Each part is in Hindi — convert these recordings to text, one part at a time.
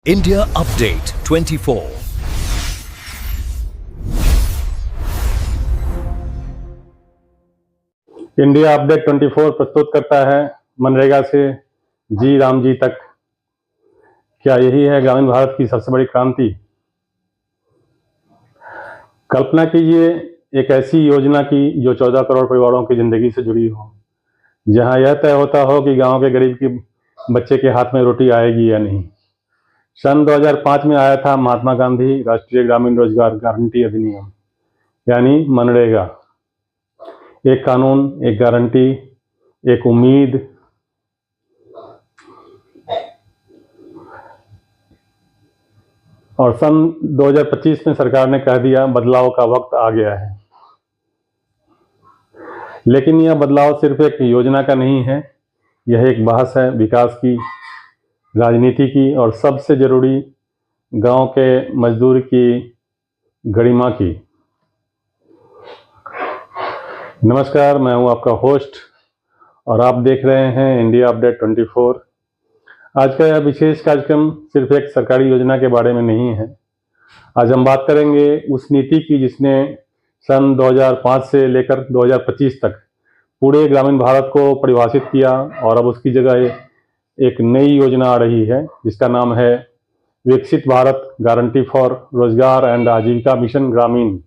India Update 24। इंडिया अपडेट 24 प्रस्तुत करता है मनरेगा से जी राम जी तक। क्या यही है ग्रामीण भारत की सबसे बड़ी क्रांति? कल्पना कीजिए एक ऐसी योजना की जो 14 करोड़ परिवारों की जिंदगी से जुड़ी हो, जहां यह तय होता हो कि गांव के गरीब के बच्चे के हाथ में रोटी आएगी या नहीं। सन 2005 में आया था महात्मा गांधी राष्ट्रीय ग्रामीण रोजगार गारंटी अधिनियम, यानी मनरेगा। एक कानून, एक गारंटी, एक उम्मीद। और सन 2025 में सरकार ने कह दिया बदलाव का वक्त आ गया है। लेकिन यह बदलाव सिर्फ एक योजना का नहीं है, यह एक बहस है विकास की, राजनीति की और सबसे जरूरी गांव के मजदूर की गरिमा की। नमस्कार, मैं हूं आपका होस्ट और आप देख रहे हैं इंडिया अपडेट 24। आज का यह विशेष कार्यक्रम सिर्फ एक सरकारी योजना के बारे में नहीं है। आज हम बात करेंगे उस नीति की जिसने सन 2005 से लेकर 2025 तक पूरे ग्रामीण भारत को परिभाषित किया, और अब उसकी जगह एक नई योजना आ रही है जिसका नाम है विकसित भारत गारंटी फॉर रोजगार एंड आजीविका मिशन ग्रामीण,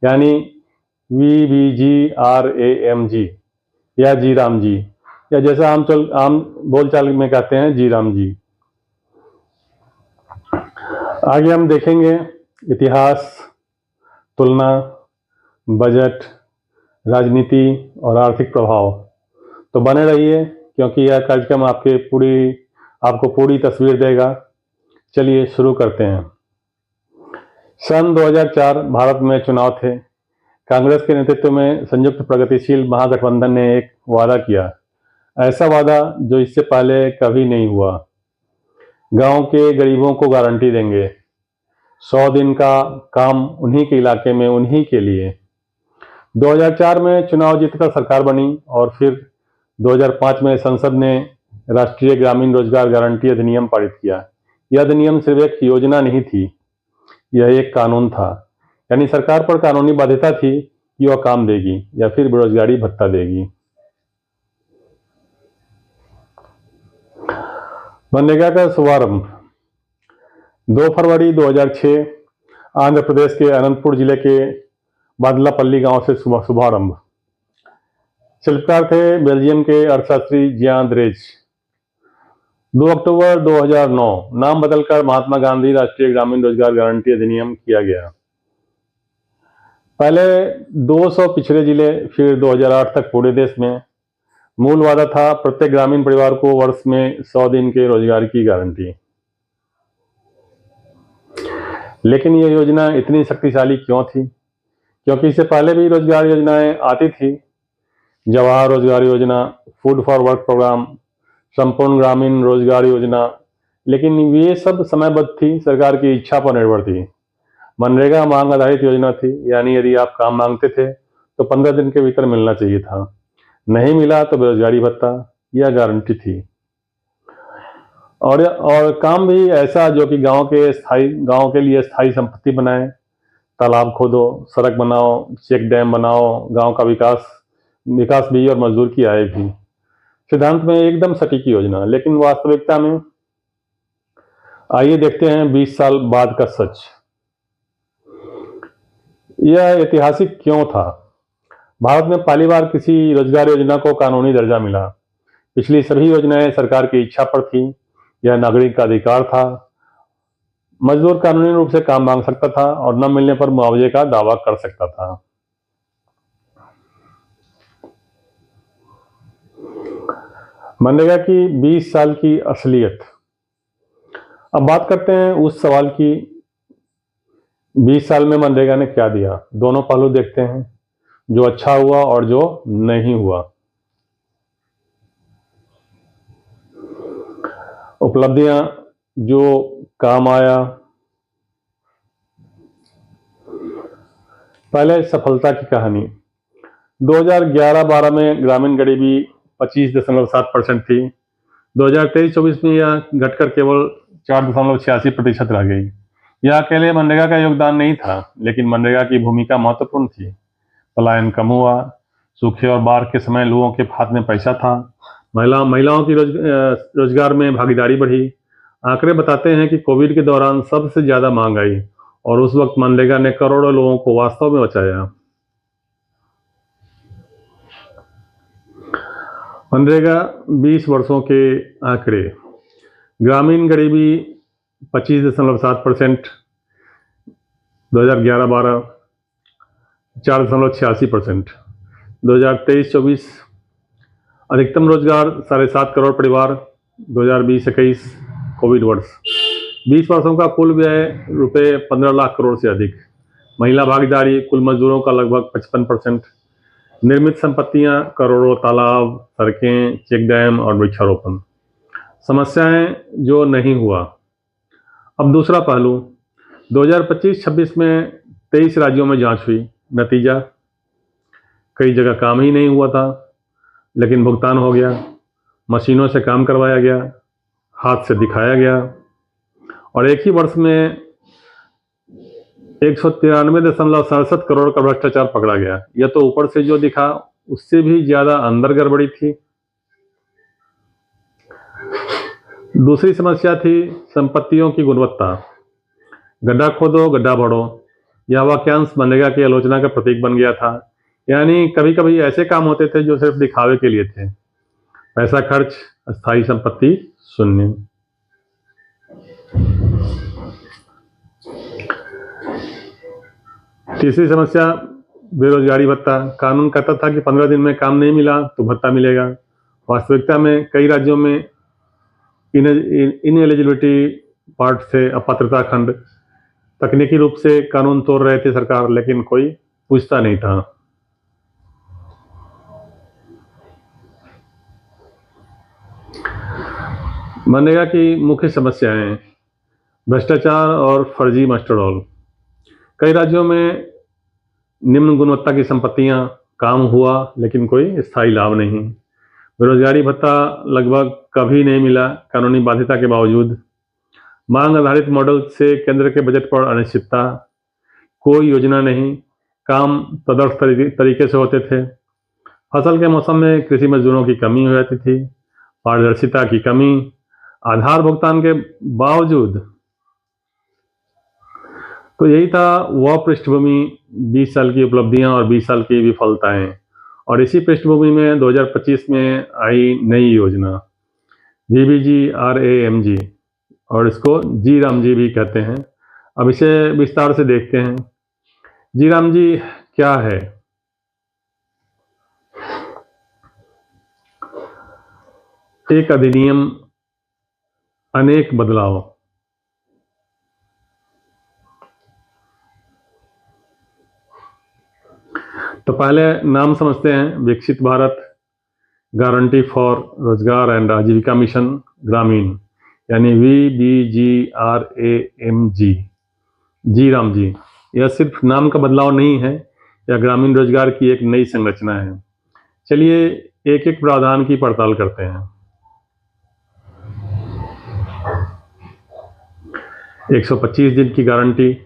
यानी VBGRAMG या जी राम जी, या जैसा आम बोलचाल में कहते हैं जी राम जी। आगे हम देखेंगे इतिहास, तुलना, बजट, राजनीति और आर्थिक प्रभाव। तो बने रहिए क्योंकि यह कार्यक्रम आपको पूरी तस्वीर देगा। चलिए शुरू करते हैं। सन 2004 भारत में चुनाव थे। कांग्रेस के नेतृत्व में संयुक्त प्रगतिशील महागठबंधन ने एक वादा किया, ऐसा वादा जो इससे पहले कभी नहीं हुआ। गांव के गरीबों को गारंटी देंगे, 100 दिन का काम उन्हीं के इलाके में उन्हीं के लिए। 2004 में चुनाव जीतकर सरकार बनी और फिर 2005 में संसद ने राष्ट्रीय ग्रामीण रोजगार गारंटी अधिनियम पारित किया। यह अधिनियम सिर्फ एक योजना नहीं थी, यह एक कानून था, यानी सरकार पर कानूनी बाध्यता थी कि वह काम देगी या फिर बेरोजगारी भत्ता देगी। मनरेगा का शुभारंभ 2 फरवरी 2006 आंध्र प्रदेश के अनंतपुर जिले के बादलापल्ली गांव से शुभारंभ। शिल्पकार थे बेल्जियम के अर्थशास्त्री जियान द्रेज। 2 अक्टूबर 2009 नाम बदलकर महात्मा गांधी राष्ट्रीय ग्रामीण रोजगार गारंटी अधिनियम किया गया। पहले 200 पिछड़े जिले, फिर 2008 तक पूरे देश में। मूल वादा था प्रत्येक ग्रामीण परिवार को वर्ष में 100 दिन के रोजगार की गारंटी। लेकिन यह योजना इतनी शक्तिशाली क्यों थी? क्योंकि इससे पहले भी रोजगार योजनाएं आती थी, जवाहर रोजगार योजना, फूड फॉर वर्क प्रोग्राम, संपूर्ण ग्रामीण रोजगार योजना, लेकिन ये सब समयबद्ध थी, सरकार की इच्छा पर निर्भर थी। मनरेगा मांग आधारित योजना थी, यानी यदि आप काम मांगते थे तो 15 दिन के भीतर मिलना चाहिए था, नहीं मिला तो बेरोजगारी भत्ता। यह गारंटी थी। और काम भी ऐसा जो कि गांव के लिए स्थायी संपत्ति बनाए, तालाब खोदो, सड़क बनाओ, चेक डैम बनाओ, गांव का विकास भी और मजदूर की आय भी। सिद्धांत में एकदम सटीक योजना, लेकिन वास्तविकता में आइए देखते हैं 20 साल बाद का सच। यह ऐतिहासिक क्यों था? भारत में पहली बार किसी रोजगार योजना को कानूनी दर्जा मिला। पिछली सभी योजनाएं सरकार की इच्छा पर थी, यह नागरिक का अधिकार था। मजदूर कानूनी रूप से काम मांग सकता था और न मिलने पर मुआवजे का दावा कर सकता था। मनरेगा की 20 साल की असलियत। अब बात करते हैं उस सवाल की, 20 साल में मनरेगा ने क्या दिया। दोनों पहलू देखते हैं, जो अच्छा हुआ और जो नहीं हुआ। उपलब्धियां, जो काम आया। पहले सफलता की कहानी। 2011-12 में ग्रामीण गरीबी 25.7% थी। 2023-24 में यह घटकर केवल 4.86% रह गई। यह अकेले मनरेगा का योगदान नहीं था, लेकिन मनरेगा की भूमिका महत्वपूर्ण थी। पलायन कम हुआ, सूखे और बाढ़ के समय लोगों के हाथ में पैसा था, महिलाओं की रोजगार में भागीदारी बढ़ी। आंकड़े बताते हैं कि कोविड के दौरान सबसे ज्यादा मांग आई और उस वक्त मनरेगा ने करोड़ों लोगों को वास्तव में बचाया। मनरेगा 20 वर्षों के आंकड़े। ग्रामीण गरीबी 25.7%, 2011-12 4.86%, 2023-24 अधिकतम रोजगार 7.5 करोड़ परिवार, 2020-21 कोविड वर्ष। 20 वर्षों का कुल व्यय रुपए 15 लाख करोड़ से अधिक। महिला भागीदारी कुल मजदूरों का लगभग 55%। निर्मित संपत्तियां करोड़ों, तालाब, सड़कें, चेक डैम और वृक्षारोपण। समस्याएं जो नहीं हुआ। अब दूसरा पहलू, 2025-26 में 23 राज्यों में जांच हुई। नतीजा, कई जगह काम ही नहीं हुआ था, लेकिन भुगतान हो गया। मशीनों से काम करवाया गया, हाथ से दिखाया गया और एक ही वर्ष में 193.67 करोड़ का भ्रष्टाचार पकड़ा गया। यह तो ऊपर से जो दिखा, उससे भी ज्यादा अंदर गड़बड़ी थी। दूसरी समस्या थी संपत्तियों की गुणवत्ता। गड्ढा खोदो, गड्ढा भरो, यह वाक्यांश मनरेगा की आलोचना का प्रतीक बन गया था। यानी कभी कभी ऐसे काम होते थे जो सिर्फ दिखावे के लिए थे। पैसा खर्च, अस्थायी संपत्ति शून्य। तीसरी समस्या बेरोजगारी भत्ता। कानून कहता था कि 15 दिन में काम नहीं मिला तो भत्ता मिलेगा। वास्तविकता में कई राज्यों में इनएलिजिबिलिटी पार्ट से अपात्रता खंड। तकनीकी रूप से कानून तोड़ रहे थे सरकार, लेकिन कोई पूछता नहीं था। मनरेगा की मुख्य समस्याएं, भ्रष्टाचार और फर्जी मास्टर रोल। कई राज्यों में निम्न गुणवत्ता की संपत्तियां, काम हुआ लेकिन कोई स्थायी लाभ नहीं। बेरोजगारी भत्ता लगभग कभी नहीं मिला कानूनी बाध्यता के बावजूद। मांग आधारित मॉडल से केंद्र के बजट पर अनिश्चितता। कोई योजना नहीं, काम तदर्थ तरीके से होते थे। फसल के मौसम में कृषि मजदूरों की कमी हो जाती थी। पारदर्शिता की कमी, आधार भुगतान के बावजूद। तो यही था वह पृष्ठभूमि, 20 साल की उपलब्धियां और 20 साल की विफलताएं। और इसी पृष्ठभूमि में 2025 में आई नई योजना VBGRAMG, और इसको जी राम जी भी कहते हैं। अब इसे विस्तार से देखते हैं। जी राम जी क्या है? एक अधिनियम, अनेक बदलाव। तो पहले नाम समझते हैं। विकसित भारत गारंटी फॉर रोजगार एंड आजीविका मिशन ग्रामीण, यानी VBGRAMG, जी राम जी। यह सिर्फ नाम का बदलाव नहीं है, यह ग्रामीण रोजगार की एक नई संरचना है। चलिए एक एक प्रावधान की पड़ताल करते हैं। 125 दिन की गारंटी।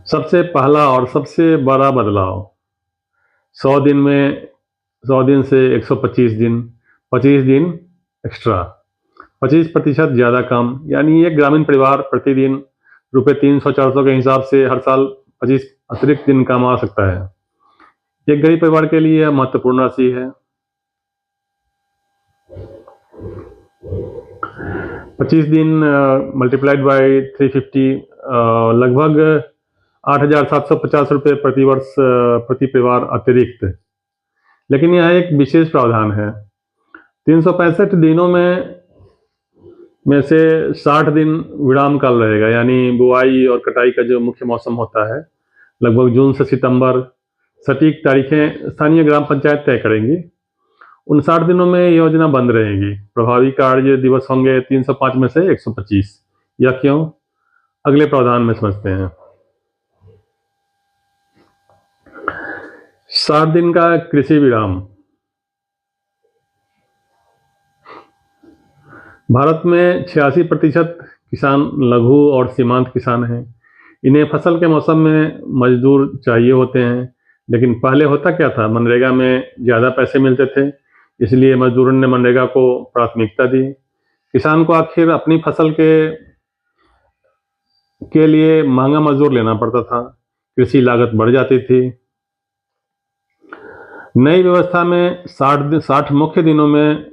सबसे पहला और सबसे बड़ा बदलाव, 100 दिन से 125 दिन, 25 दिन एक्स्ट्रा, 25% ज्यादा काम। यानी एक ग्रामीण परिवार प्रतिदिन रुपए 300-400 के हिसाब से हर साल 25 अतिरिक्त दिन कमा सकता है। एक गरीब परिवार के लिए यह महत्वपूर्ण राशि है। 25 दिन मल्टीप्लाइड बाय 350, लगभग 8,750 रुपये प्रति वर्ष प्रति परिवार अतिरिक्त। लेकिन यह एक विशेष प्रावधान है। 365 दिनों में से 60 दिन विराम काल रहेगा, यानी बुआई और कटाई का जो मुख्य मौसम होता है, लगभग जून से सितंबर। सटीक तारीखें स्थानीय ग्राम पंचायत तय करेंगी। उन 60 दिनों में योजना बंद रहेगी। प्रभावी कार्य दिवस होंगे 305 में से 125। यह क्यों? अगले प्रावधान में समझते हैं। 60 दिन का कृषि विराम। भारत में 86% किसान लघु और सीमांत किसान हैं। इन्हें फसल के मौसम में मजदूर चाहिए होते हैं, लेकिन पहले होता क्या था, मनरेगा में ज़्यादा पैसे मिलते थे, इसलिए मजदूरों ने मनरेगा को प्राथमिकता दी। किसान को आखिर अपनी फसल के लिए महंगा मजदूर लेना पड़ता था, कृषि लागत बढ़ जाती थी। नई व्यवस्था में 60 मुख्य दिनों में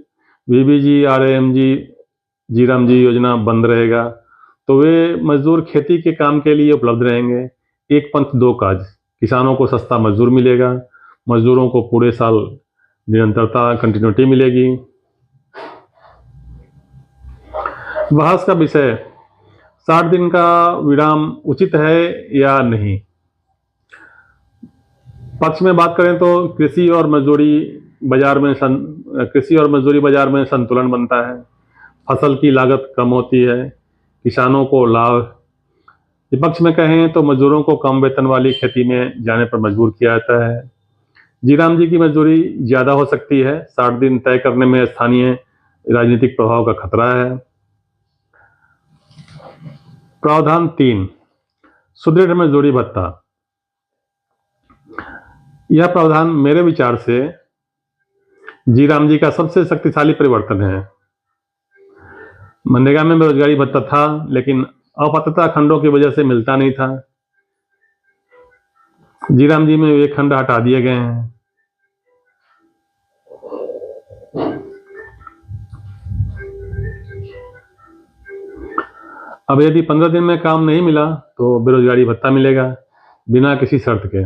बीबीजी, आरएएमजी, जीरामजी योजना बंद रहेगा, तो वे मजदूर खेती के काम के लिए उपलब्ध रहेंगे। एक पंथ दो काज, किसानों को सस्ता मजदूर मिलेगा, मजदूरों को पूरे साल निरंतरता कंटिन्यूटी मिलेगी। बहस का विषय, 60 दिन का विराम उचित है या नहीं। पक्ष में बात करें तो कृषि और मजदूरी बाजार में संतुलन बनता है, फसल की लागत कम होती है, किसानों को लाभ। विपक्ष में कहें तो मजदूरों को कम वेतन वाली खेती में जाने पर मजबूर किया जाता है। जीराम जी की मजदूरी ज़्यादा हो सकती है, 60 दिन तय करने में स्थानीय राजनीतिक प्रभाव का खतरा है। प्रावधान 3, सुदृढ़ मजदूरी भत्ता। यह प्रावधान मेरे विचार से जीराम जी का सबसे शक्तिशाली परिवर्तन है। मनरेगा में बेरोजगारी भत्ता था, लेकिन अपात्रता खंडों की वजह से मिलता नहीं था। जीराम जी में वे खंड हटा दिए गए हैं। अब यदि 15 दिन में काम नहीं मिला तो बेरोजगारी भत्ता मिलेगा, बिना किसी शर्त के,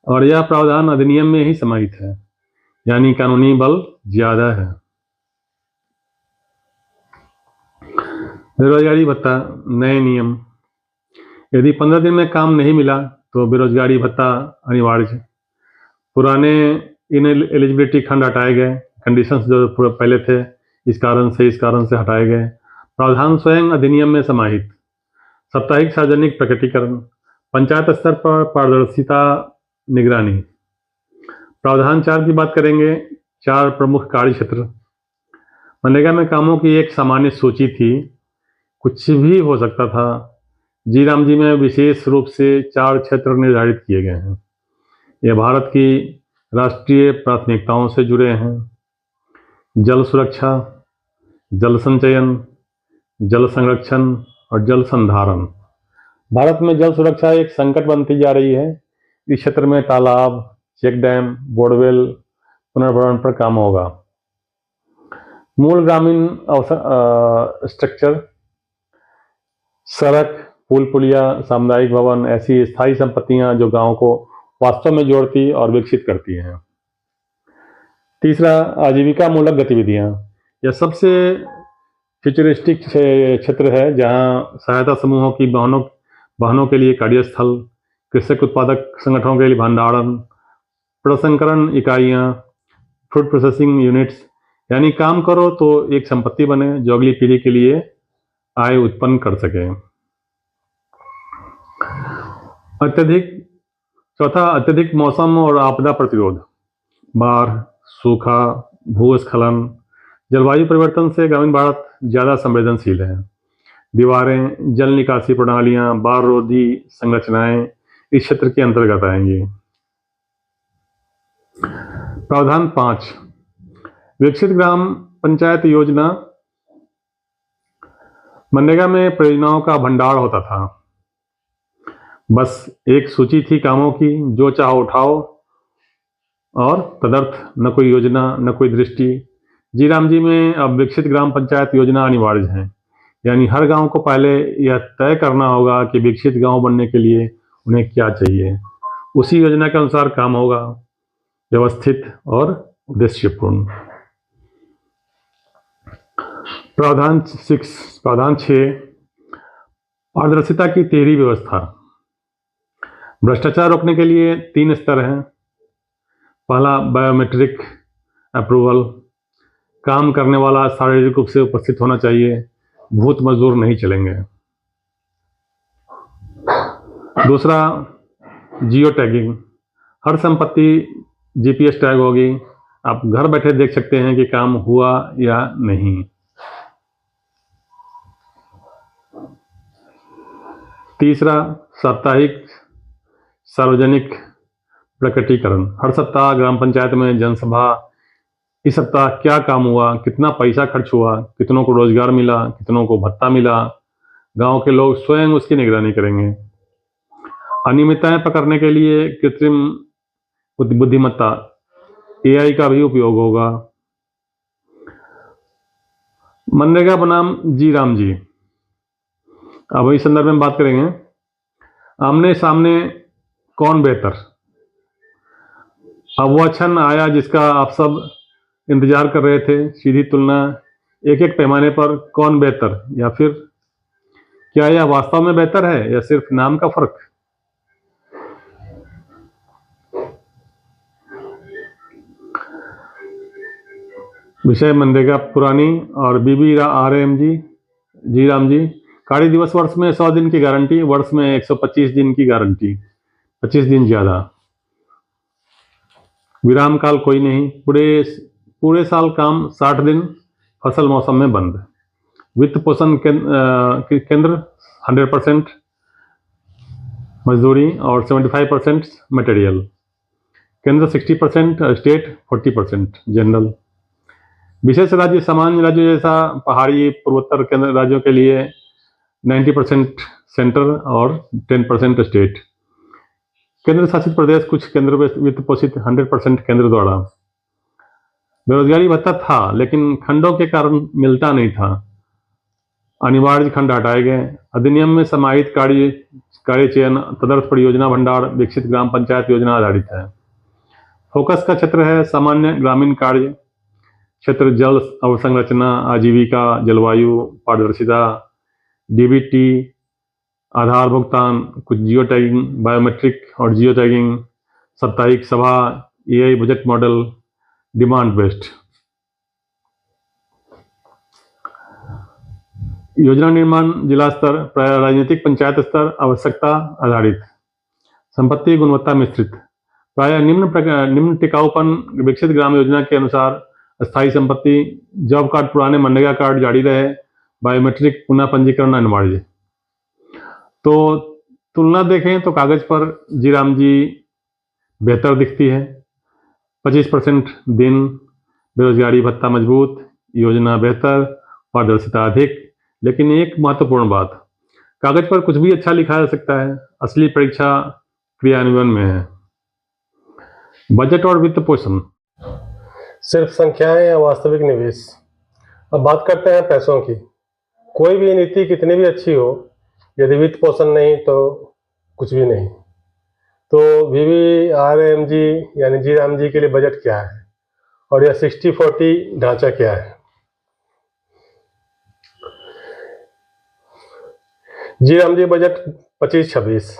और यह प्रावधान अधिनियम में ही समाहित है, यानी कानूनी बल ज्यादा है। बेरोजगारी भत्ता नए नियम, यदि 15 दिन में काम नहीं मिला तो बेरोजगारी भत्ता अनिवार्य। पुराने इन एलिजिबिलिटी खंड हटाए गए, कंडीशंस जो पहले थे इस कारण से हटाए गए। प्रावधान स्वयं अधिनियम में समाहित। साप्ताहिक सार्वजनिक प्रकटीकरण, पंचायत स्तर पर पारदर्शिता निगरानी। प्रावधान 4 की बात करेंगे, 4 प्रमुख कार्य क्षेत्र। मनरेगा में कामों की एक सामान्य सूची थी, कुछ भी हो सकता था। जीराम जी में विशेष रूप से 4 क्षेत्र निर्धारित किए गए हैं। ये भारत की राष्ट्रीय प्राथमिकताओं से जुड़े हैं। जल सुरक्षा, जल संचयन, जल संरक्षण और जल संधारण। भारत में जल सुरक्षा एक संकट बनती जा रही है। इस क्षेत्र में तालाब, चेक डैम, बोरवेल पुनर्भरण पर काम होगा। मूल ग्रामीण स्ट्रक्चर, सड़क, पुल पुलिया, सामुदायिक भवन, ऐसी स्थायी संपत्तियां जो गांव को वास्तव में जोड़ती और विकसित करती हैं। तीसरा, आजीविका मूलक गतिविधियां। यह सबसे फ्यूचरिस्टिक क्षेत्र है, जहां सहायता समूहों की वाहनों के लिए कार्यस्थल, कृषक उत्पादक संगठनों के लिए भंडारण, प्रसंस्करण इकाइयां, फूड प्रोसेसिंग यूनिट्स, यानी काम करो तो एक संपत्ति बने जो अगली पीढ़ी के लिए आय उत्पन्न कर सके। अत्यधिक मौसम और आपदा प्रतिरोध, बाढ़, सूखा, भूस्खलन, जलवायु परिवर्तन से ग्रामीण भारत ज्यादा संवेदनशील है। दीवारें, जल निकासी प्रणालियां, बाढ़ रोधी संरचनाएं इस क्षेत्र के अंतर्गत आएंगी। प्रावधान 5, विकसित ग्राम पंचायत योजना। मनरेगा में परियोजनाओं का भंडार होता था, बस एक सूची थी कामों की, जो चाहो उठाओ, और तदर्थ न कोई योजना न कोई दृष्टि। जीराम जी में अब विकसित ग्राम पंचायत योजना अनिवार्य है, यानी हर गांव को पहले यह तय करना होगा कि विकसित गांव बनने के लिए उन्हें क्या चाहिए। उसी योजना के अनुसार काम होगा, व्यवस्थित और उद्देश्यपूर्ण। प्रावधान 6, पारदर्शिता की तिहरी व्यवस्था। भ्रष्टाचार रोकने के लिए 3 स्तर हैं। पहला, बायोमेट्रिक अप्रूवल, काम करने वाला शारीरिक रूप से उपस्थित होना चाहिए, भूत मजदूर नहीं चलेंगे। दूसरा, जियो टैगिंग, हर संपत्ति जीपीएस टैग होगी, आप घर बैठे देख सकते हैं कि काम हुआ या नहीं। तीसरा, साप्ताहिक सार्वजनिक प्रकटीकरण। हर सप्ताह ग्राम पंचायत में जनसभा, इस सप्ताह क्या काम हुआ, कितना पैसा खर्च हुआ, कितनों को रोजगार मिला, कितनों को भत्ता मिला, गांव के लोग स्वयं उसकी निगरानी करेंगे। अनियमितताएं पकड़ने के लिए कृत्रिम बुद्धिमत्ता AI का भी उपयोग होगा। मनरेगा बनाम जी राम जी, अब इस संदर्भ में बात करेंगे। आमने सामने कौन बेहतर? अब वह क्षण आया जिसका आप सब इंतजार कर रहे थे। सीधी तुलना, एक एक पैमाने पर कौन बेहतर, या फिर क्या यह वास्तव में बेहतर है या सिर्फ नाम का फर्क? विषय मनरेगा पुरानी और BBRAM जी राम जी। कार्य दिवस वर्ष में 100 दिन की गारंटी, वर्ष में 125 दिन की गारंटी, 25 दिन ज्यादा। विराम काल कोई नहीं, पूरे साल काम, 60 दिन, फसल मौसम में बंद। वित्त पोषण केंद्र 100% मजदूरी और 75% मटेरियल। केंद्र 60%, स्टेट 40% जनरल। विशेष राज्य सामान्य राज्यों जैसा पहाड़ी पूर्वोत्तर केंद्र राज्यों के लिए 90% सेंटर और 10% स्टेट। केंद्र शासित प्रदेश कुछ केंद्र वित्त पोषित 100% केंद्र द्वारा। बेरोजगारी भत्ता था लेकिन खंडों के कारण मिलता नहीं था, अनिवार्य खंड हटाए गए। अधिनियम में समाहित कार्य चयन, तदर्थ परियोजना भंडार, विकसित ग्राम पंचायत योजना आधारित है। फोकस का क्षेत्र है सामान्य ग्रामीण कार्य क्षेत्र, जल अवसंरचना, आजीविका, जलवायु, पारदर्शिता, DBT, आधार भुगतान, कुछ जियो टैगिंग, बायोमेट्रिक और जियो टैगिंग, साप्ताहिक सभा, AI budget model, demand based. योजना निर्माण जिला स्तर, प्राय राजनीतिक पंचायत स्तर, आवश्यकता आधारित। संपत्ति गुणवत्ता मिश्रित, प्राय निम्न टिकाऊपन, विकसित ग्राम योजना के अनुसार स्थायी संपत्ति, जॉब कार्ड पुराने, मनरेगा कार्ड जारी रहे, बायोमेट्रिक, पुनः पंजीकरण अनिवार्य। तो तुलना देखें तो कागज पर जी राम जी बेहतर दिखती है। 25% दिन, बेरोजगारी भत्ता मजबूत, योजना बेहतर, पारदर्शिता अधिक। लेकिन एक महत्वपूर्ण बात, कागज पर कुछ भी अच्छा लिखा जा सकता है, असली परीक्षा क्रियान्वयन में है। बजट और वित्त पोषण, सिर्फ संख्याएं या वास्तविक निवेश। अब बात करते हैं पैसों की। कोई भी नीति कितनी भी अच्छी हो, यदि वित्त पोषण नहीं तो कुछ भी नहीं। तो BBRAM जी यानी जी राम जी के लिए बजट क्या है और यह 60-40 ढांचा क्या है? जी राम जी बजट 25-26।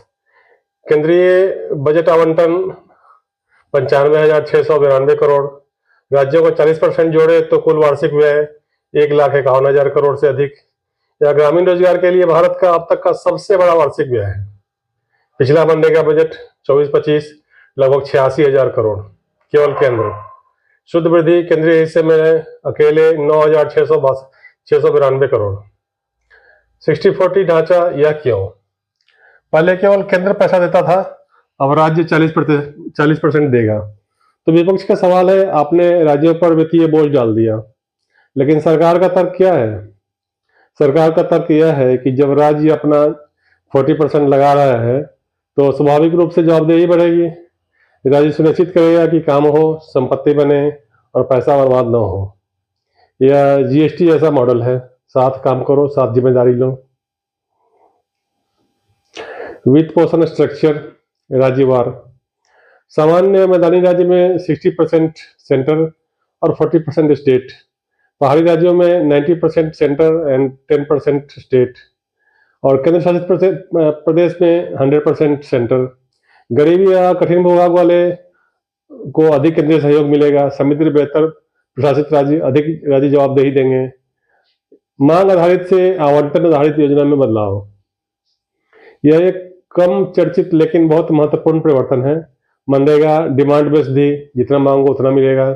केंद्रीय बजट आवंटन 95,692 करोड़। राज्यों को 40% जोड़े तो कुल वार्षिक व्यय 1,51,000 करोड़ से अधिक। यह ग्रामीण रोजगार के लिए भारत का अब तक का सबसे बड़ा वार्षिक व्यय है। पिछला मनरेगा बजट 24-25 लगभग 86,000 करोड़ केवल केंद्र। शुद्ध वृद्धि केंद्रीय हिस्से में अकेले 9,692 करोड़। 60-40 ढांचा, यह क्यों? पहले केवल केंद्र पैसा देता था, अब राज्य 40% देगा। तो विपक्ष का सवाल है, आपने राज्यों पर वित्तीय बोझ डाल दिया। लेकिन सरकार का तर्क क्या है? सरकार का तर्क यह है कि जब राज्य अपना 40% लगा रहा है तो स्वाभाविक रूप से जवाबदेही बढ़ेगी। राज्य सुनिश्चित करेगा कि काम हो, संपत्ति बने और पैसा बर्बाद न हो। यह GST जैसा मॉडल है, साथ काम करो, साथ जिम्मेदारी लो। वित्त पोषण स्ट्रक्चर राज्यवार, सामान्य मैदानी राज्य में 60% सेंटर और 40% स्टेट। पहाड़ी राज्यों में 90% सेंटर एंड 10% स्टेट और केंद्र शासित प्रदेश में 100% सेंटर। गरीबी या कठिन भूभाग वाले को अधिक केंद्रीय सहयोग मिलेगा। समुद्री बेहतर प्रशासित राज्य अधिक राज्य जवाबदेही देंगे। मांग आधारित से आवंटन आधारित योजना में बदलाव, यह एक कम चर्चित लेकिन बहुत महत्वपूर्ण परिवर्तन है। मनरेगा डिमांड बेस्ड थी, जितना मांगो उतना मिलेगा।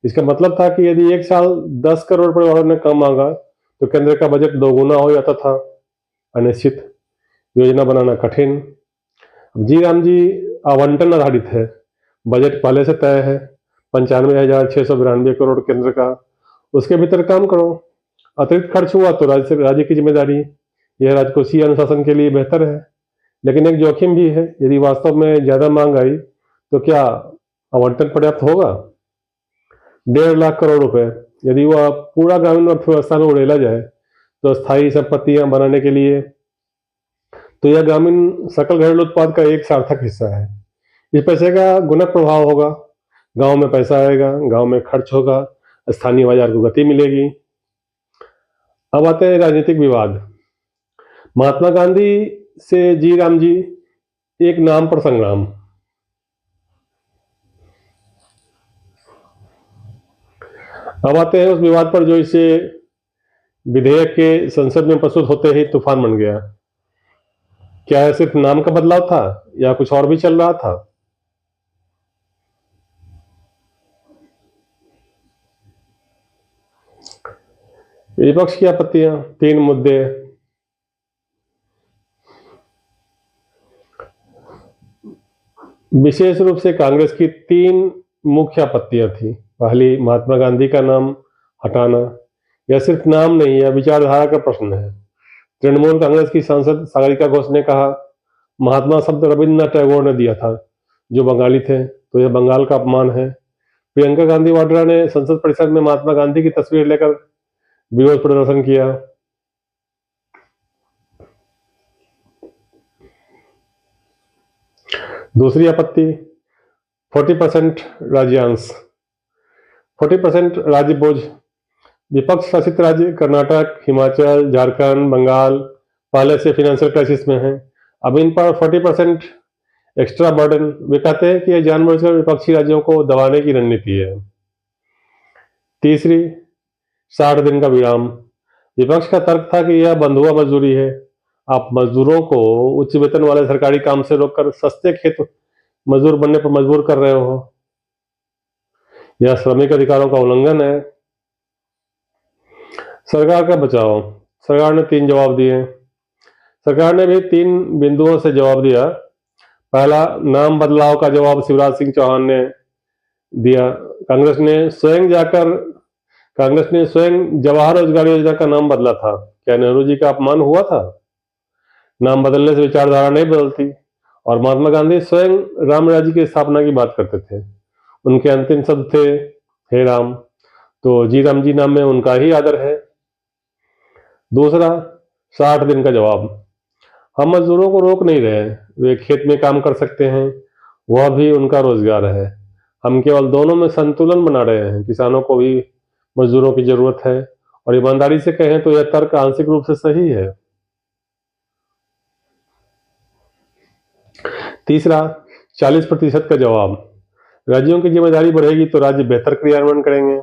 इसका मतलब था कि यदि एक साल 10 करोड़ परिवारों ने कम मांगा तो केंद्र का बजट दोगुना हो जाता था। अनिश्चित, योजना बनाना कठिन। जी राम जी आवंटन आधारित है, बजट पहले से तय है 95,692 करोड़ केंद्र का, उसके भीतर काम करो। अतिरिक्त खर्च हुआ तो राज्य की जिम्मेदारी, यह राजकोषीय अनुशासन के लिए बेहतर है। लेकिन एक जोखिम भी है, यदि वास्तव में ज्यादा मांग आई तो क्या आवंटन पर्याप्त होगा? 1.5 लाख करोड़ रुपए यदि वह पूरा ग्रामीण अर्थव्यवस्था में उड़ेला जाए तो स्थायी संपत्तियां बनाने के लिए, तो यह ग्रामीण सकल घरेलू उत्पाद का एक सार्थक हिस्सा है। इस पैसे का गुणक प्रभाव होगा, गांव में पैसा आएगा, गांव में खर्च होगा, स्थानीय बाजार को गति मिलेगी। अब आते हैं राजनीतिक विवाद। महात्मा गांधी से जी राम जी, एक नाम पर संग्राम। अब आते हैं उस विवाद पर जो इसे विधेयक के संसद में प्रस्तुत होते ही तूफान बन गया। क्या यह सिर्फ नाम का बदलाव था या कुछ और भी चल रहा था? विपक्ष की आपत्तियां, 3 मुद्दे। विशेष रूप से कांग्रेस की 3 मुख्य आपत्तियां थी। पहली, महात्मा गांधी का नाम हटाना। यह सिर्फ नाम नहीं, यह विचारधारा का प्रश्न है। तृणमूल कांग्रेस की सांसद सागरिका घोष ने कहा, महात्मा शब्द रविन्द्रनाथ टैगोर ने दिया था जो बंगाली थे, तो यह बंगाल का अपमान है। प्रियंका गांधी वाड्रा ने संसद परिसर में महात्मा गांधी की तस्वीर लेकर विरोध प्रदर्शन किया। दूसरी आपत्ति, 40% राज्यांश, 40% राज्य बोझ। विपक्ष शासित राज्य कर्नाटक, हिमाचल, झारखंड, बंगाल पहले से फाइनेंशियल क्राइसिस में हैं। अब इन पर 40% एक्स्ट्रा बर्डन। वे कहते हैं कि यह जानबूझकर विपक्षी राज्यों को दबाने की रणनीति है। तीसरी, 60 दिन का विराम। विपक्ष का तर्क था कि यह बंधुआ मजदूरी है, आप मजदूरों को उच्च वेतन वाले सरकारी काम से रोककर सस्ते खेत मजदूर बनने पर मजबूर कर रहे हो, यह श्रमिक अधिकारों का उल्लंघन है। सरकार का बचाव। सरकार ने 3 जवाब दिए। सरकार ने भी 3 बिंदुओं से जवाब दिया। पहला, नाम बदलाव का जवाब शिवराज सिंह चौहान ने दिया। कांग्रेस ने स्वयं जवाहर रोजगार योजना का नाम बदला था। क्या नेहरू जी का अपमान हुआ था? नाम बदलने से विचारधारा नहीं बदलती। और महात्मा गांधी स्वयं राम राज्य की स्थापना की बात करते थे, उनके अंतिम शब्द थे हे राम, तो जी राम जी नाम में उनका ही आदर है। दूसरा, 60 दिन का जवाब। हम मजदूरों को रोक नहीं रहे, वे खेत में काम कर सकते हैं, वह भी उनका रोजगार है। हम केवल दोनों में संतुलन बना रहे हैं। किसानों को भी मजदूरों की जरूरत है, और ईमानदारी से कहें तो यह तर्क आंशिक रूप से सही है। तीसरा, 40% का जवाब। राज्यों की जिम्मेदारी बढ़ेगी तो राज्य बेहतर क्रियान्वयन करेंगे।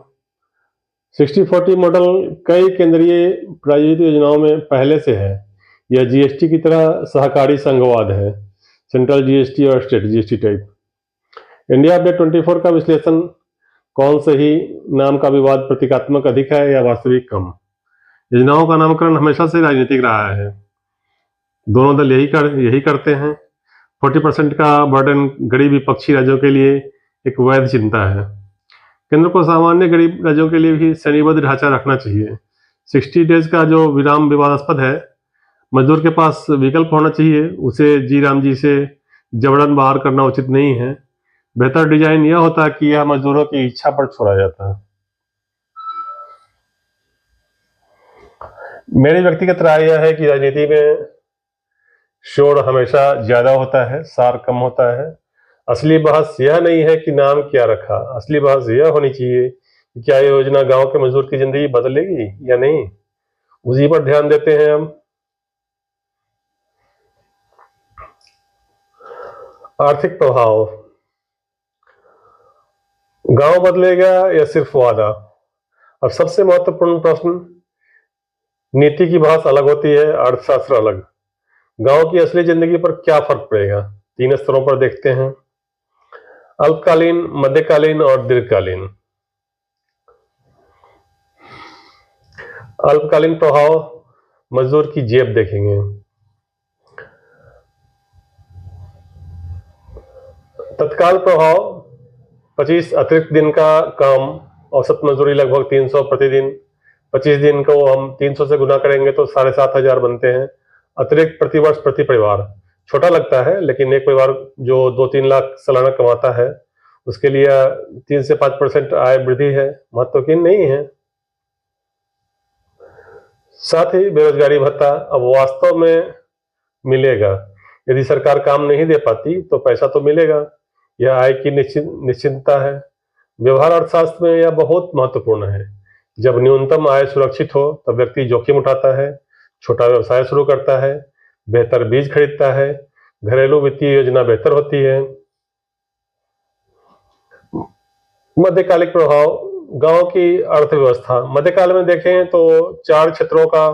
60-40 मॉडल कई केंद्रीय प्रायोजित योजनाओं में पहले से है। यह जीएसटी की तरह सहकारी संघवाद है, सेंट्रल जीएसटी और state GST type. India update 24 का विश्लेषण, कौन सही नाम का विवाद प्रतीकात्मक अधिक है या वास्तविक कम? योजनाओं का नामकरण हमेशा से राजनीतिक रहा है, दोनों दल यही करते हैं। 40% का बर्डन गरीब विपक्षी राज्यों के लिए एक वैध चिंता है। केंद्र को सामान्य गरीब राज्यों के लिए भी श्रेणीबद्ध ढांचा रखना चाहिए। 60 डेज का जो विराम विवादास्पद है, मजदूर के पास विकल्प होना चाहिए, उसे जी राम जी से जबरन बाहर करना उचित नहीं है। बेहतर डिजाइन यह होता है कि यह मजदूरों की इच्छा पर छोड़ा जाता है। मेरी व्यक्तिगत राय यह है कि राजनीति में शोर हमेशा ज्यादा होता है, सार कम होता है। असली बहस यह नहीं है कि नाम क्या रखा, असली बहस यह होनी चाहिए कि क्या यह योजना गांव के मजदूर की जिंदगी बदलेगी या नहीं, उसी पर ध्यान देते हैं हम। आर्थिक प्रभाव, गांव बदलेगा या सिर्फ वादा? अब सबसे महत्वपूर्ण प्रश्न, नीति की बहस अलग होती है, अर्थशास्त्र अलग। गांव की असली जिंदगी पर क्या फर्क पड़ेगा? 3 स्तरों पर देखते हैं, अल्पकालीन, मध्यकालीन और दीर्घकालीन। अल्पकालीन प्रभाव, मजदूर की जेब देखेंगे। तत्काल प्रभाव 25 अतिरिक्त दिन का काम, औसत मजदूरी लगभग 300 प्रतिदिन। 25 दिन को हम 300 से गुना करेंगे तो 7,500 बनते हैं। अतिरिक्त प्रतिवर्ष प्रति परिवार, छोटा लगता है लेकिन एक परिवार जो 2-3 लाख सालाना कमाता है उसके लिए 3 से 5% आय वृद्धि है, महत्वहीन नहीं है। साथ ही बेरोजगारी भत्ता अब वास्तव में मिलेगा। यदि सरकार काम नहीं दे पाती तो पैसा तो मिलेगा, यह आय की निश्चिंतता है। व्यवहार अर्थशास्त्र में यह बहुत महत्वपूर्ण है। जब न्यूनतम आय सुरक्षित हो तब व्यक्ति जोखिम उठाता है, छोटा व्यवसाय शुरू करता है, बेहतर बीज खरीदता है, घरेलू वित्तीय योजना बेहतर होती है। मध्यकालिक प्रभाव, गांव की अर्थव्यवस्था। मध्यकाल में देखें तो 4 क्षेत्रों का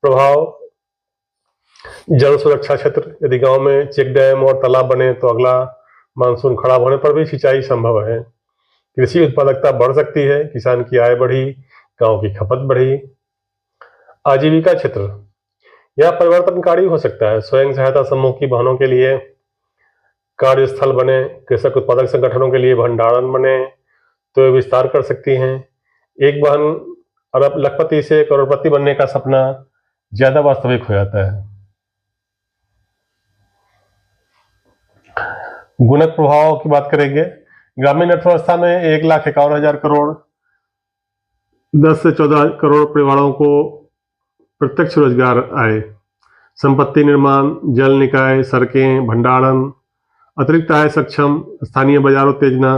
प्रभाव। जल सुरक्षा क्षेत्र, यदि गांव में चेक डैम और तालाब बने तो अगला मानसून खराब होने पर भी सिंचाई संभव है। कृषि उत्पादकता बढ़ सकती है, किसान की आय बढ़ी, गांव की खपत बढ़ी। आजीविका क्षेत्र, यह परिवर्तनकारी हो सकता है। स्वयं सहायता समूह की बहनों के लिए कार्यस्थल बने, कृषक उत्पादक संगठनों के लिए भंडारण बने तो वे विस्तार कर सकती हैं। एक बहन अरब लखपति से करोड़पति बनने का सपना ज्यादा वास्तविक हो जाता है। गुणक प्रभाव की बात करेंगे। ग्रामीण अर्थव्यवस्था में 1,51,000 करोड़ 10 से 14 करोड़ परिवारों को प्रत्यक्ष रोजगार आए। संपत्ति निर्माण, जल निकाय, सड़कें, भंडारण, अतिरिक्त आय सक्षम, स्थानीय बाजार उत्तेजना,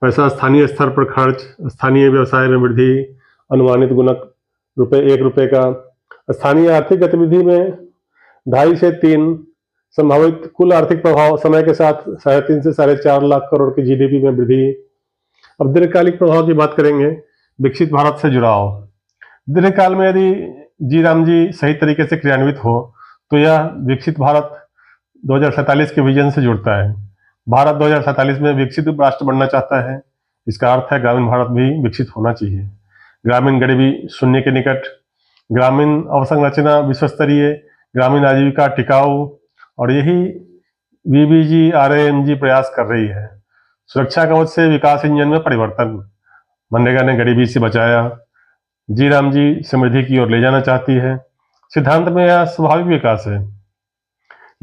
पैसा स्थानीय स्तर पर खर्च, स्थानीय व्यवसाय में वृद्धि। अनुमानित गुणक ₹1 का। स्थानीय आर्थिक गतिविधि में 2.5 से 3 संभावित कुल आर्थिक प्रभाव, समय के साथ 3.5 से 4.5 लाख करोड़ की जीडीपी में वृद्धि। अब दीर्घकालिक प्रभाव की बात करेंगे। विकसित भारत से जुड़ाव। दीर्घकाल में यदि जी राम जी सही तरीके से क्रियान्वित हो तो यह विकसित भारत 2047 के विजन से जुड़ता है। भारत 2047 में विकसित राष्ट्र बनना चाहता है। इसका अर्थ है ग्रामीण भारत भी विकसित होना चाहिए। ग्रामीण गरीबी शून्य के निकट, ग्रामीण अवसंरचना विश्वस्तरीय, ग्रामीण आजीविका टिकाऊ, और यही VBGRAMG प्रयास कर रही है। सुरक्षा कवच से विकास इंजन में परिवर्तन। मनरेगा ने गरीबी से बचाया, जी राम जी समृद्धि की ओर ले जाना चाहती है। सिद्धांत में यह स्वाभाविक विकास है,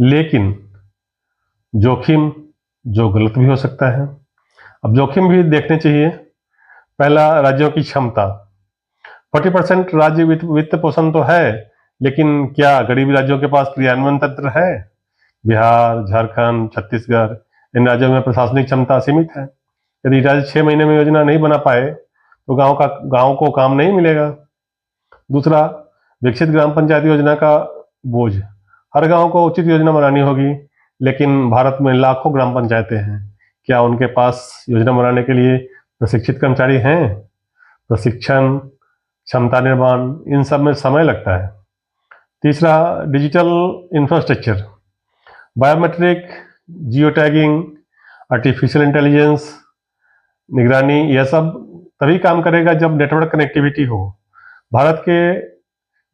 लेकिन जोखिम जो गलत भी हो सकता है। अब जोखिम भी देखने चाहिए। पहला, राज्यों की क्षमता। 40% राज्य वित्त पोषण तो है, लेकिन क्या गरीब राज्यों के पास क्रियान्वयन तंत्र है? बिहार, झारखंड, छत्तीसगढ़, इन राज्यों में प्रशासनिक क्षमता सीमित है। यदि राज्य 6 महीने में योजना नहीं बना पाए तो गांव को काम नहीं मिलेगा। दूसरा, विकसित ग्राम पंचायत योजना का बोझ। हर गांव को उचित योजना बनानी होगी, लेकिन भारत में लाखों ग्राम पंचायतें हैं। क्या उनके पास योजना बनाने के लिए प्रशिक्षित कर्मचारी हैं? प्रशिक्षण, क्षमता निर्माण, इन सब में समय लगता है। तीसरा, digital infrastructure. Biometric, geo tagging, artificial intelligence, निगरानी, यह सब तभी काम करेगा जब नेटवर्क कनेक्टिविटी हो। भारत के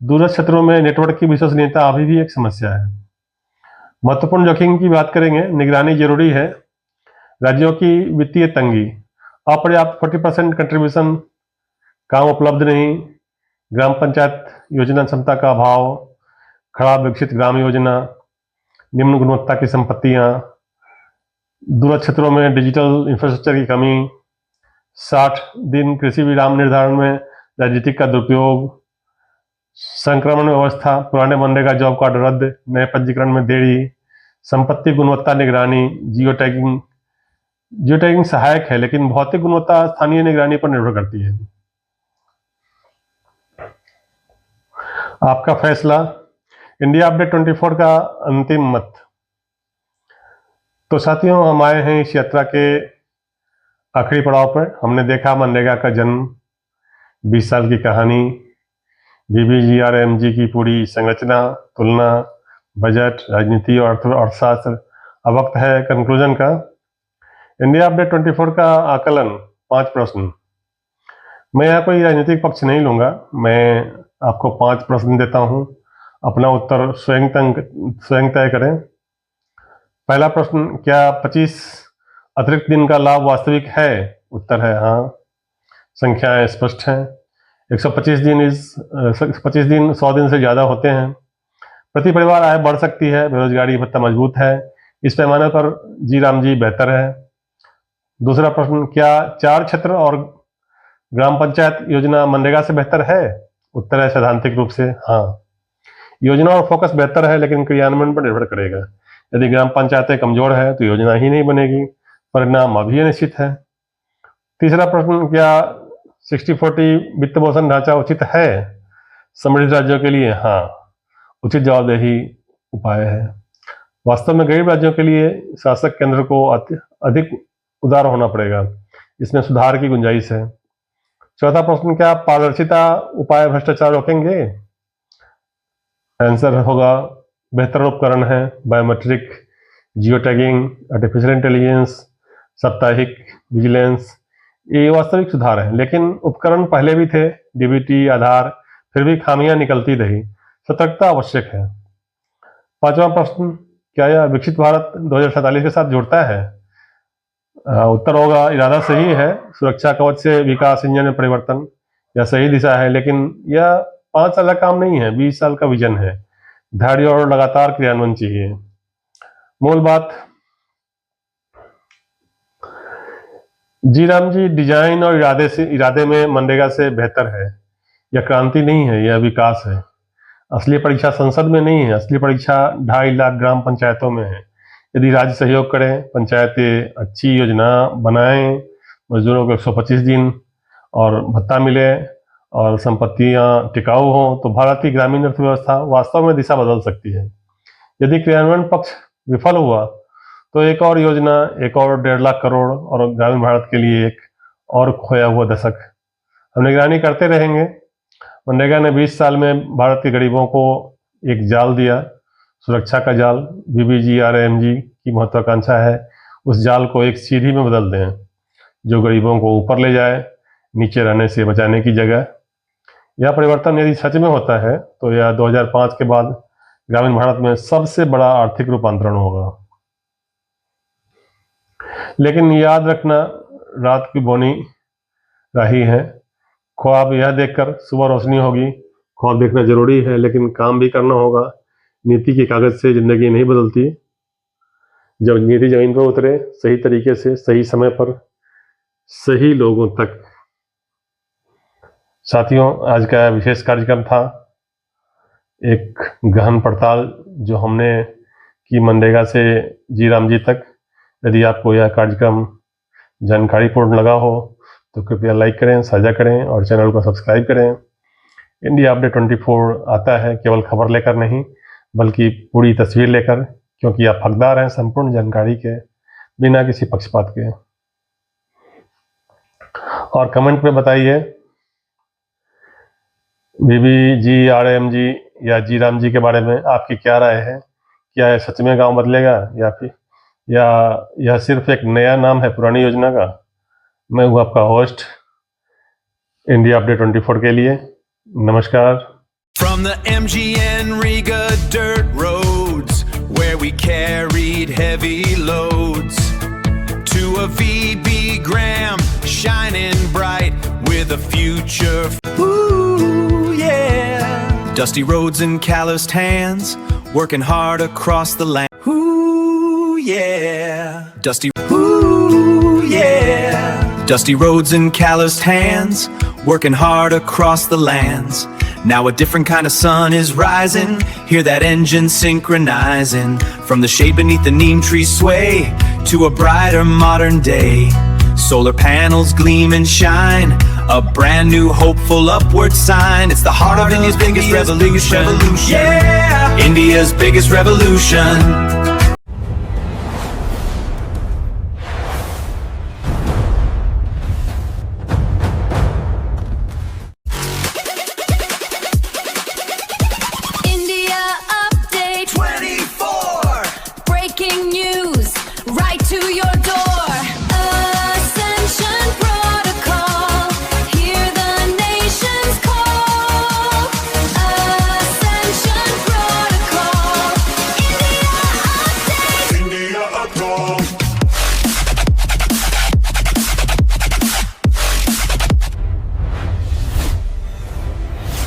दूरस्थ क्षेत्रों में नेटवर्क की विश्वसनीयता अभी भी एक समस्या है। महत्वपूर्ण जोखिम की बात करेंगे। निगरानी जरूरी है। राज्यों की वित्तीय तंगी, अपर्याप्त 40% कंट्रीब्यूशन, काम उपलब्ध नहीं, ग्राम पंचायत योजना क्षमता का अभाव, खराब विकसित ग्राम योजना, निम्न गुणवत्ता की संपत्तियां, दूरस्थ क्षेत्रों में डिजिटल इंफ्रास्ट्रक्चर की कमी, 60 दिन कृषि विराम निर्धारण में राजनीतिक का दुरुपयोग, संक्रमण व्यवस्था, पुराने मनरेगा जॉब कार्ड रद्द, नए पंजीकरण में देरी, संपत्ति गुणवत्ता निगरानी, जियो टैगिंग सहायक है, लेकिन भौतिक गुणवत्ता स्थानीय निगरानी पर निर्भर करती है। आपका फैसला। इंडिया अपडेट 24 का अंतिम मत। तो साथियों, हम आए हैं इस यात्रा के आखिरी पड़ाव पर। हमने देखा मनरेगा का जन्म, 20 साल की कहानी, VBGRAMG की पूरी संरचना, तुलना, बजट, राजनीति और अर्थशास्त्र। अब वक्त है कंक्लूजन का। इंडिया अपडेट 24 का आकलन, 5 प्रश्न। मैं यहाँ कोई राजनीतिक पक्ष नहीं लूंगा, मैं आपको 5 प्रश्न देता हूँ। अपना उत्तर स्वयं तय करें। पहला प्रश्न, क्या 25 अतिरिक्त दिन का लाभ वास्तविक है? उत्तर है हाँ, संख्याएं स्पष्ट हैं। 125 दिन 100 दिन से ज़्यादा होते हैं। प्रति परिवार आय बढ़ सकती है, बेरोजगारी भत्ता मजबूत है, इस पैमाने पर जी राम जी बेहतर है। दूसरा प्रश्न, क्या 4 क्षेत्र और ग्राम पंचायत योजना मनरेगा से बेहतर है? उत्तर है सैद्धांतिक रूप से हाँ। योजना और फोकस बेहतर है, लेकिन क्रियान्वयन पर निर्भर करेगा। यदि ग्राम पंचायतें कमजोर है तो योजना ही नहीं बनेगी, परिणाम अभी निश्चित है। तीसरा प्रश्न, क्या 60-40 वित्त पोषण ढांचा उचित है समृद्ध राज्यों के लिए? हाँ, उचित जवाबदेही उपाय है। वास्तव में गरीब राज्यों के लिए शासक केंद्र को अधिक उदार होना पड़ेगा, इसमें सुधार की गुंजाइश है। चौथा प्रश्न, क्या पारदर्शिता उपाय भ्रष्टाचार रोकेंगे? आंसर होगा बेहतर उपकरण है, biometric, geo tagging, artificial intelligence, साप्ताहिक विजिलेंस, ये वास्तविक सुधार है। लेकिन उपकरण पहले भी थे, डीबीटी, आधार, फिर भी खामियां निकलती रही। सतर्कता आवश्यक है। पांचवा प्रश्न, क्या यह विकसित भारत 2047 के साथ जुड़ता है? उत्तर होगा इरादा सही है, सुरक्षा कवच से विकास इंजन में परिवर्तन, यह सही दिशा है, लेकिन यह 5 साल का काम नहीं है, 20 साल का विजन है। धैर्य और लगातार क्रियान्वयन चाहिए। मूल बात, जी राम जी डिजाइन और इरादे में मनरेगा से बेहतर है। यह क्रांति नहीं है, यह विकास है। असली परीक्षा संसद में नहीं है, असली परीक्षा 2.5 लाख ग्राम पंचायतों में है। यदि राज्य सहयोग करें, पंचायतें अच्छी योजना बनाएं, मजदूरों को 125 दिन और भत्ता मिले और संपत्तियां टिकाऊ हों, तो भारत की ग्रामीण अर्थव्यवस्था वास्तव में दिशा बदल सकती है। यदि क्रियान्वयन पक्ष विफल हुआ तो एक और योजना, एक और 1.5 लाख करोड़ और ग्रामीण भारत के लिए एक और खोया हुआ दशक। हम निगरानी करते रहेंगे। मनरेगा ने 20 साल में भारत के गरीबों को एक जाल दिया, सुरक्षा का जाल। BBGRAMG की महत्वाकांक्षा है उस जाल को एक सीढ़ी में बदल दें, जो गरीबों को ऊपर ले जाए, नीचे रहने से बचाने की जगह। यह परिवर्तन यदि सच में होता है तो यह 2005 के बाद ग्रामीण भारत में सबसे बड़ा आर्थिक रूपांतरण होगा। लेकिन याद रखना, रात की बोनी राही है। ख्वाब यह देखकर सुबह रोशनी होगी। ख्वाब देखना जरूरी है, लेकिन काम भी करना होगा। नीति के कागज से जिंदगी नहीं बदलती। जब नीति जमीन पर उतरे, सही तरीके से, सही समय पर, सही लोगों तक। साथियों, आज का विशेष कार्यक्रम था एक गहन पड़ताल जो हमने की मनरेगा से जी राम जी तक। यदि आपको यह कार्यक्रम जानकारीपूर्ण लगा हो तो कृपया लाइक करें, साझा करें और चैनल को सब्सक्राइब करें। इंडिया अपडेट 24 आता है केवल खबर लेकर नहीं, बल्कि पूरी तस्वीर लेकर, क्योंकि आप हकदार हैं संपूर्ण जानकारी के, बिना किसी पक्षपात के। और कमेंट में बताइए BBGRAMG या जी राम जी के बारे में आपकी क्या राय है। क्या यह सच में गांव बदलेगा या यह सिर्फ एक नया नाम है पुरानी योजना का। मैं हूँ आपका होस्ट इंडिया अपडेट 24 के लिए। नमस्कार। From the MGN Riga dirt roads where we carried heavy loads to a VB Graham shining bright with a future. Ooh, yeah. Dusty roads and calloused hands working hard across the land. Ooh, yeah. Ooh, yeah. Dusty roads and calloused hands working hard across the lands. Now a different kind of sun is rising, hear that engine synchronizing. From the shade beneath the neem tree sway to a brighter modern day. Solar panels gleam and shine, a brand new hopeful upward sign. It's the heart of India's biggest revolution. Yeah, India's biggest revolution.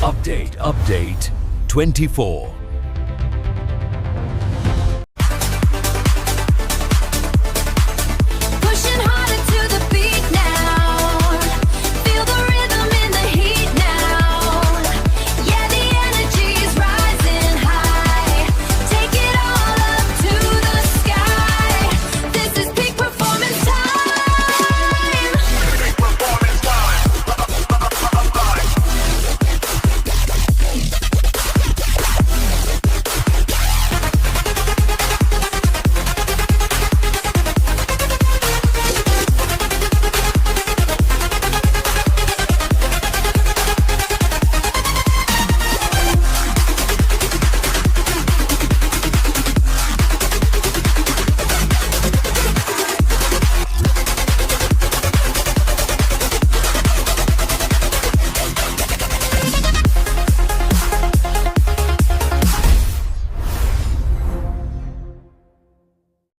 Update 24